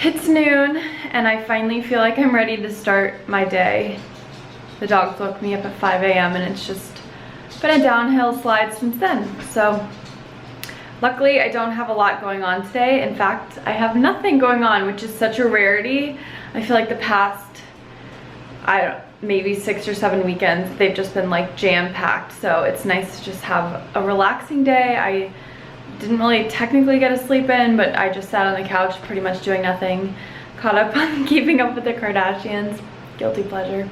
It's noon and I finally feel like I'm ready to start my day. The dogs woke me up at 5 a.m. and it's just been a downhill slide since then. So luckily I don't have a lot going on today. In fact, I have nothing going on, which is such a rarity. I feel like the past, maybe 6 or 7 weekends, they've just been like jam-packed. So it's nice to just have a relaxing day. I didn't really technically get to sleep in, but I just sat on the couch pretty much doing nothing. Caught up on keeping up with the Kardashians. Guilty pleasure.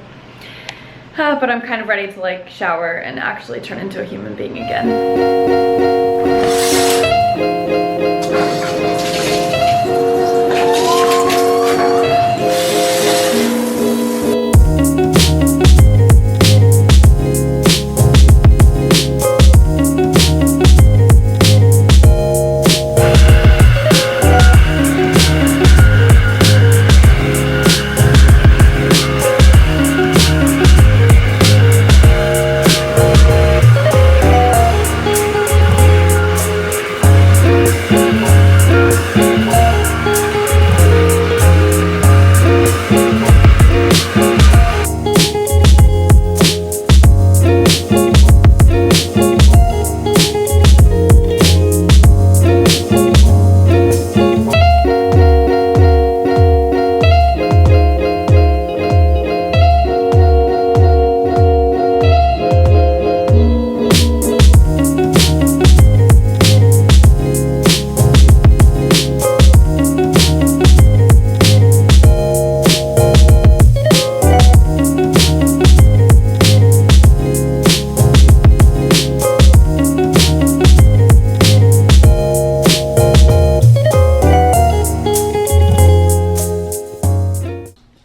But I'm kind of ready to like shower and actually turn into a human being again.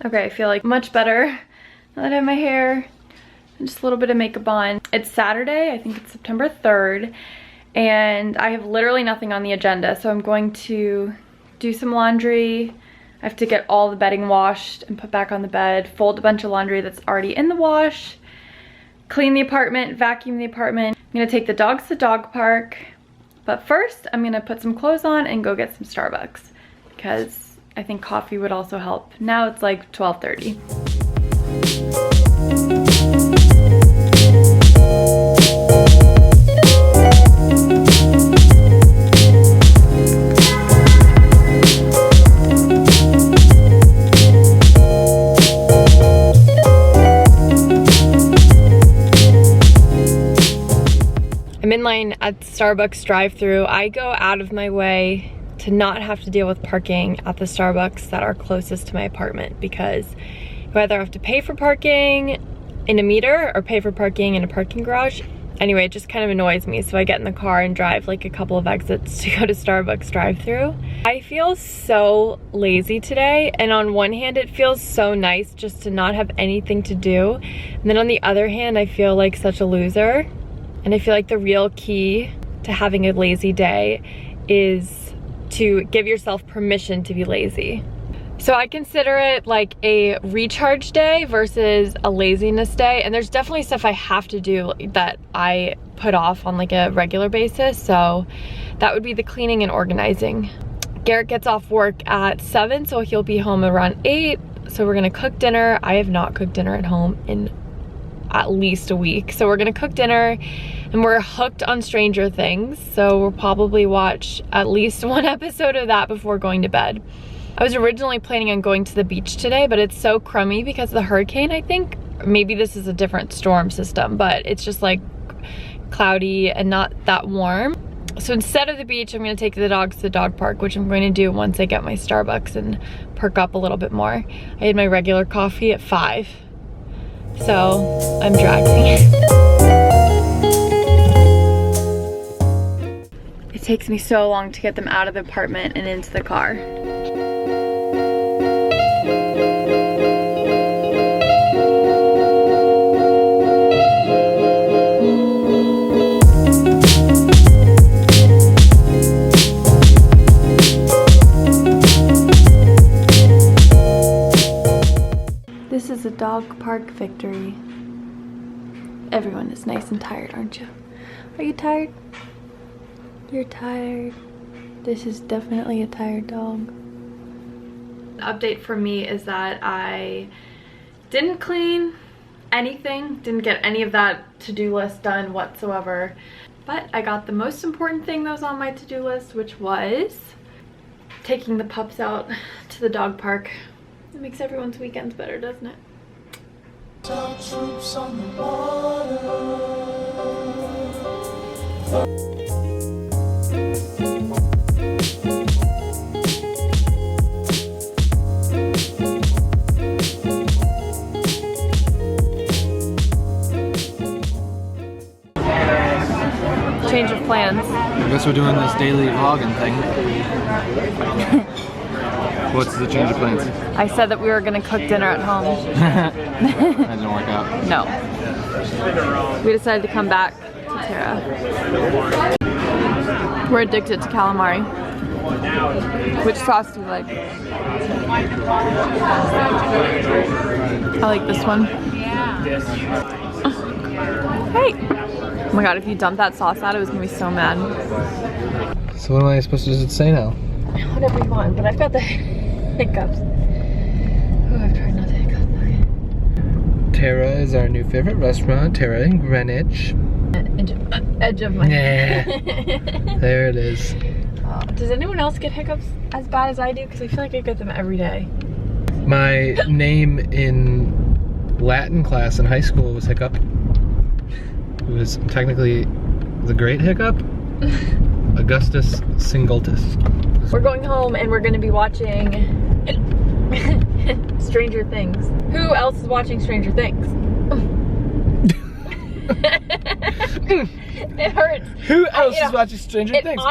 Okay, I feel like much better now that I have my hair and just a little bit of makeup on. It's Saturday, I think it's September 3rd, and I have literally nothing on the agenda. So I'm going to do some laundry. I have to get all the bedding washed and put back on the bed, fold a bunch of laundry that's already in the wash, clean the apartment, vacuum the apartment. I'm gonna take the dogs to the dog park, but first I'm gonna put some clothes on and go get some Starbucks because I think coffee would also help. Now it's like 12:30. I'm in line at the Starbucks drive-thru. I go out of my way to not have to deal with parking at the Starbucks that are closest to my apartment, because you either have to pay for parking in a meter or pay for parking in a parking garage. Anyway, it just kind of annoys me, so I get in the car and drive like a couple of exits to go to Starbucks drive-thru. I feel so lazy today, and on one hand it feels so nice just to not have anything to do, and then on the other hand I feel like such a loser. And I feel like the real key to having a lazy day is to give yourself permission to be lazy. So I consider it like a recharge day versus a laziness day. And there's definitely stuff I have to do that I put off on like a regular basis. So that would be the cleaning and organizing. Garrett gets off work at 7, so he'll be home around 8. So we're gonna cook dinner. I have not cooked dinner at home in at least a week. So we're gonna cook dinner, and we're hooked on Stranger Things. So we'll probably watch at least one episode of that before going to bed. I was originally planning on going to the beach today, but it's so crummy because of the hurricane, I think. Maybe this is a different storm system, but it's just like cloudy and not that warm. So instead of the beach, I'm gonna take the dogs to the dog park, which I'm going to do once I get my Starbucks and perk up a little bit more. I had my regular coffee at 5. So I'm dragging. It takes me so long to get them out of the apartment and into the car. This is a dog park victory. Everyone is nice and tired, aren't you? Are you tired? You're tired. This is definitely a tired dog. The update for me is that I didn't clean anything, didn't get any of that to-do list done whatsoever. But I got the most important thing that was on my to-do list, which was taking the pups out to the dog park. It makes everyone's weekends better, doesn't it? Troops on the water. Change of plans. I guess we're doing this daily vlogging thing. What's the change of plans? I said that we were gonna cook dinner at home. That didn't work out. No. We decided to come back to Tara. We're addicted to calamari. Which sauce do you like? I like this one. Hey! Oh my god, if you dump that sauce out, it was gonna be so mad. So what am I supposed to say now? Whatever you want, but I've got the hiccups. Oh, I've tried not to hiccup. Okay. Tara is our new favorite restaurant, Tara in Greenwich. Edge of my Yeah. There it is. Does anyone else get hiccups as bad as I do? Because I feel like I get them every day. My name in Latin class in high school was Hiccup. It was technically the Great Hiccup. Augustus Singultus. We're going home and we're gonna be watching Stranger Things. Who else is watching Stranger Things? It hurts. Who else is watching Stranger Things?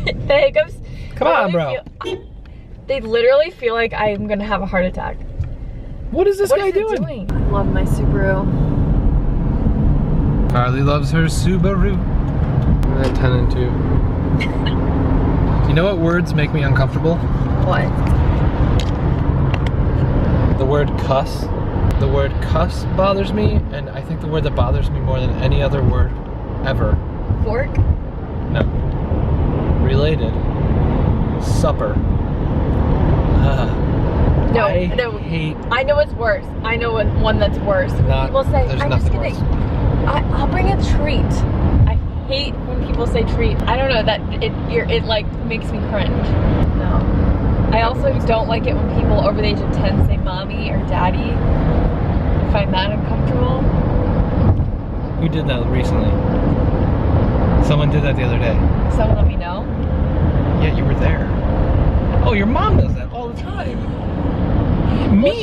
The hiccups. Come on, bro. They literally feel like I'm gonna have a heart attack. What is this guy doing? I love my Subaru. Carly loves her Subaru. 10 and 2. You know what words make me uncomfortable? What? The word cuss. The word cuss bothers me, and I think the word that bothers me more than any other word ever. Fork? No. Related. Supper. No, I no. hate. I know it's worse. I know one that's worse. Not, People say, there's I'm nothing just gonna, worse. I'll bring a treat. I hate when people say treat. I don't know, that it like makes me cringe. No. I also don't like it when people over the age of 10 say mommy or daddy. I find that uncomfortable. Who did that recently? Someone did that the other day. Someone let me know. Yeah, you were there. Oh, your mom does that all the time. Well,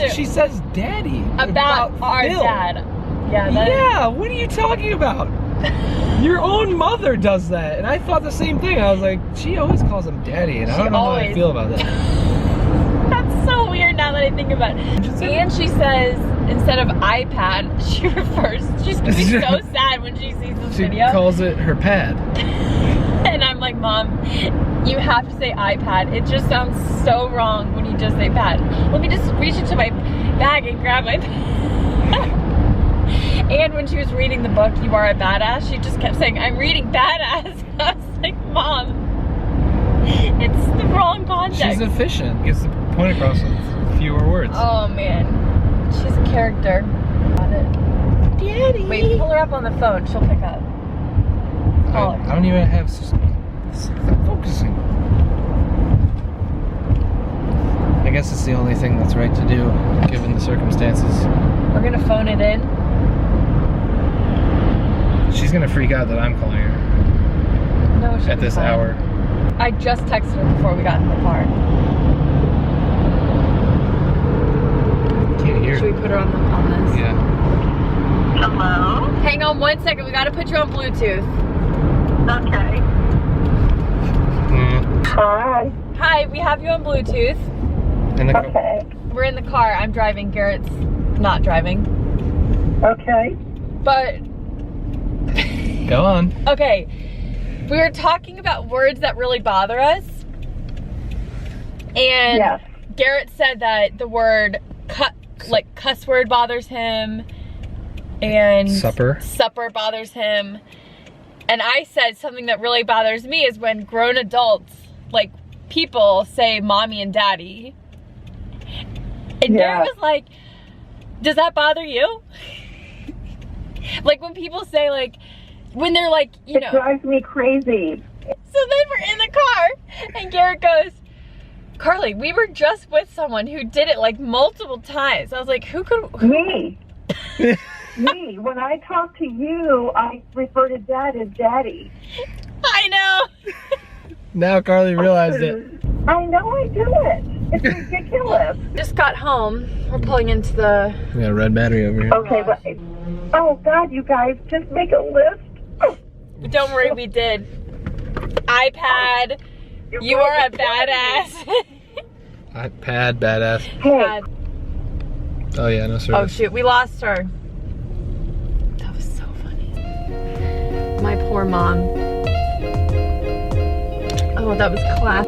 she says daddy. About our Phil. dad. Yeah, Yeah, what are you talking about? Your own mother does that, and I thought the same thing. I was like, she always calls him daddy, and I don't know how I feel about that. That's so weird now that I think think about it. And she says, instead of iPad, she refers, she's gonna be so sad when she sees this video. She calls it her pad. And I'm like, Mom, you have to say iPad. It just sounds so wrong when you just say pad. Let me just reach into my bag and grab my pad. And when she was reading the book, You Are a Badass, she just kept saying, I'm reading badass. I was like, Mom, it's the wrong context. She's efficient, gets the point across with fewer words. Oh man, she's a character. Got it. Daddy. Wait, pull her up on the phone, she'll pick up. Call her. I don't even have focusing. I guess it's the only thing that's right to do, given the circumstances. We're gonna phone it in. She's gonna freak out that I'm calling her. No, she'll at be this fine. hour. I just texted her before we got in the car. Can't hear. Should we put her on this? Yeah. Hello? Hang on 1 second, we gotta put you on Bluetooth. Okay. Hi. Hi, we have you on Bluetooth. Okay. We're in the car, I'm driving, Garrett's not driving. Okay. But, Go on. okay. We were talking about words that really bother us. And Yes. Garrett said that the word cuss word bothers him. And Supper bothers him. And I said something that really bothers me is when grown adults like people say mommy and daddy. And Yeah. Garrett was like, does that bother you? Like when people say like, when they're like, you It know. drives me crazy. So then we're in the car and Garrett goes, Carly, we were just with someone who did it like multiple times. I was like, who? Me. Me. When I talk to you, I refer to Dad as Daddy. I know. Now Carly realized it. I know I do it. It's ridiculous. Just got home. We're pulling into the. We got a red battery over here. Okay, but oh God, you guys, just make a list. Don't worry, we did. iPad. You are a badass. iPad, badass. Hey, Oh yeah, no service. Oh shoot, we lost her. That was so funny. My poor mom. Oh, that was class.